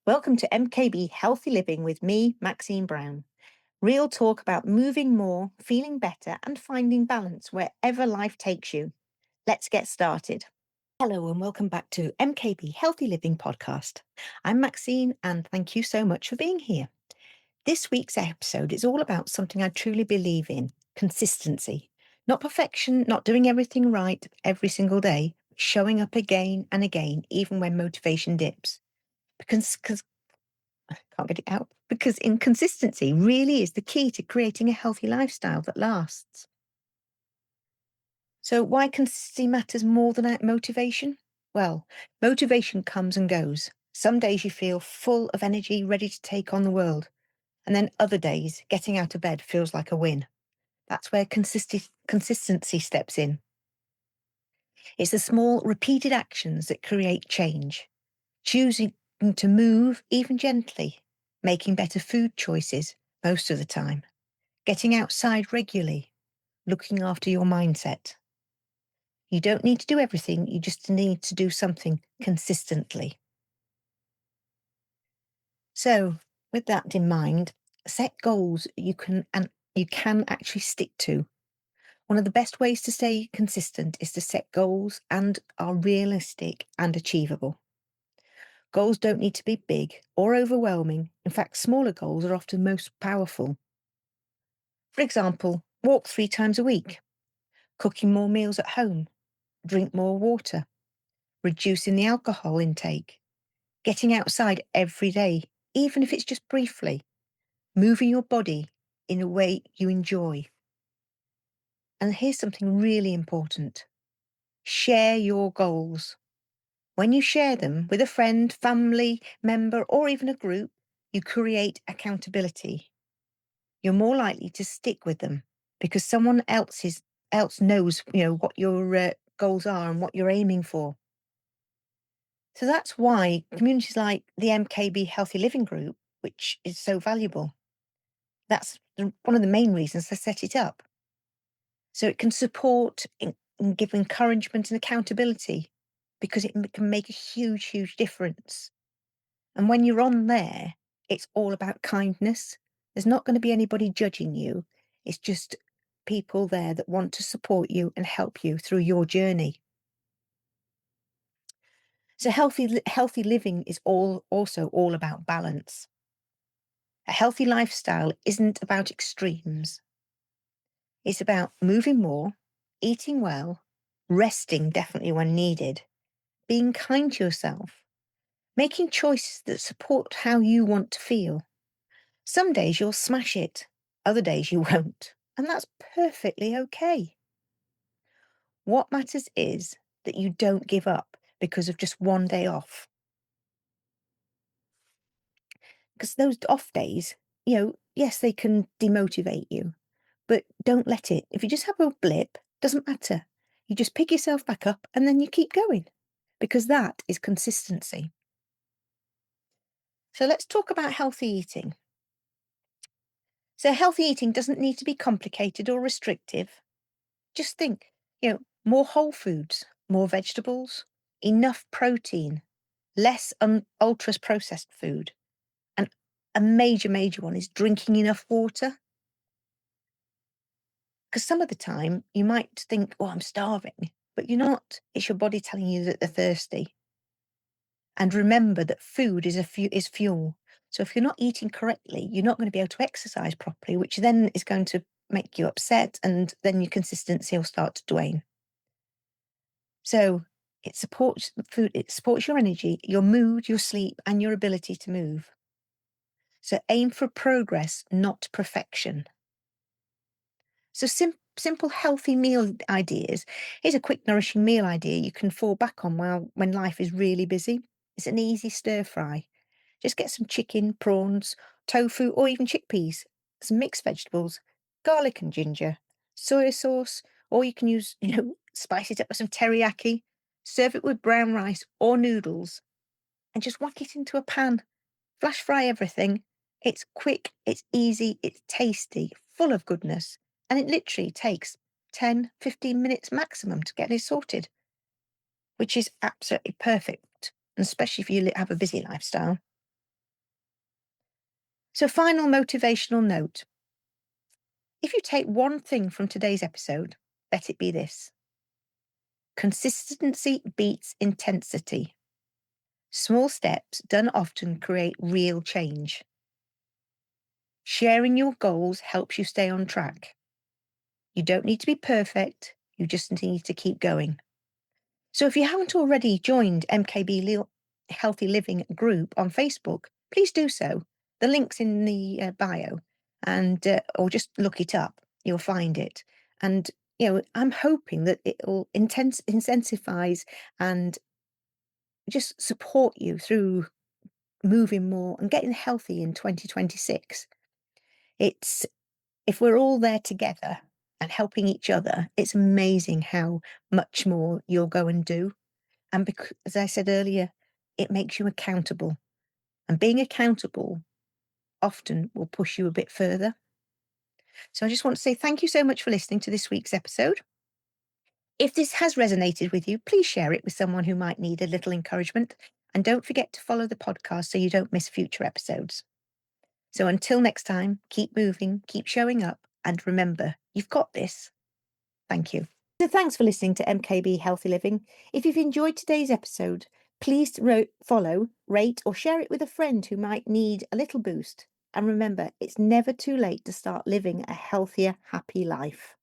Welcome to MKB Healthy Living with me, Maxine Brown. Real talk about moving more, feeling better, and finding balance wherever life takes you. Let's get started. Hello, and welcome back to MKB Healthy Living Podcast. I'm Maxine, and thank you so much for being here. This week's episode is all about something I truly believe in: consistency. Not perfection, not doing everything right every single day, but showing up again and again, even when motivation dips. Because can't get it out, because inconsistency really is the key to creating a healthy lifestyle that lasts. So, why consistency matters more than motivation? Well, motivation comes and goes. Some days you feel full of energy, ready to take on the world. And then other days, getting out of bed feels like a win. That's where consistency steps in. It's the small, repeated actions that create change. Choosing to move, even gently, making better food choices most of the time, getting outside regularly, looking after your mindset. You don't need to do everything, you just need to do something consistently. So, with that in mind, set goals you can actually stick to. One of the best ways to stay consistent is to set goals and are realistic and achievable. Goals don't need to be big or overwhelming. In fact, smaller goals are often most powerful. For example, walk 3 times a week, cooking more meals at home, drink more water, reducing the alcohol intake, getting outside every day, even if it's just briefly, moving your body in a way you enjoy. And here's something really important: share your goals. When you share them with a friend, family member, or even a group, you create accountability. You're more likely to stick with them because someone else knows, what your goals are and what you're aiming for. So that's why communities like the MKB Healthy Living Group, which is so valuable, that's one of the main reasons they set it up. So it can support and give encouragement and accountability, because it can make a huge, huge difference. And when you're on there, it's all about kindness. There's not going to be anybody judging you. It's just people there that want to support you and help you through your journey. So healthy living is also all about balance. A healthy lifestyle isn't about extremes. It's about moving more, eating well, resting definitely when needed, being kind to yourself, making choices that support how you want to feel. Some days you'll smash it, other days you won't, and that's perfectly okay. What matters is that you don't give up because of just one day off. Because those off days, yes, they can demotivate you, but don't let it. If you just have a blip, doesn't matter. You just pick yourself back up and then you keep going, because that is consistency. So let's talk about healthy eating. So healthy eating doesn't need to be complicated or restrictive. Just think, more whole foods, more vegetables, enough protein, less ultra processed food. And a major, major one is drinking enough water. Because some of the time you might think, oh, I'm starving, but you're not. It's your body telling you that they're thirsty. And remember that food is fuel. So if you're not eating correctly, you're not going to be able to exercise properly, which then is going to make you upset, and then your consistency will start to wane. So it supports food, it supports your energy, your mood, your sleep, and your ability to move. So aim for progress, not perfection. So simple, healthy meal ideas. Here's a quick, nourishing meal idea you can fall back on when life is really busy. It's an easy stir fry. Just get some chicken, prawns, tofu, or even chickpeas, some mixed vegetables, garlic and ginger, soy sauce, or you can use, spice it up with some teriyaki. Serve it with brown rice or noodles, and just whack it into a pan. Flash fry everything. It's quick, it's easy, it's tasty, full of goodness, and it literally takes 10, 15 minutes maximum to get it sorted, which is absolutely perfect, and especially if you have a busy lifestyle. So, final motivational note: if you take one thing from today's episode, let it be this: consistency beats intensity. Small steps done often create real change. Sharing your goals helps you stay on track. You don't need to be perfect, you just need to keep going. So if you haven't already joined Healthy Living group on Facebook, please do so. The link's in the bio, and or just look it up. You'll find it. And I'm hoping that it will intensifies and just support you through moving more and getting healthy in 2026. It's If we're all there together and helping each other, it's amazing how much more you'll go and do. And because, as I said earlier, it makes you accountable. And being accountable often will push you a bit further. So I just want to say thank you so much for listening to this week's episode. If this has resonated with you, please share it with someone who might need a little encouragement. And don't forget to follow the podcast so you don't miss future episodes. So until next time, keep moving, keep showing up, and remember, you've got this. Thank you. So thanks for listening to MKB Healthy Living. If you've enjoyed today's episode, please follow, rate, or share it with a friend who might need a little boost. And remember, it's never too late to start living a healthier, happy life.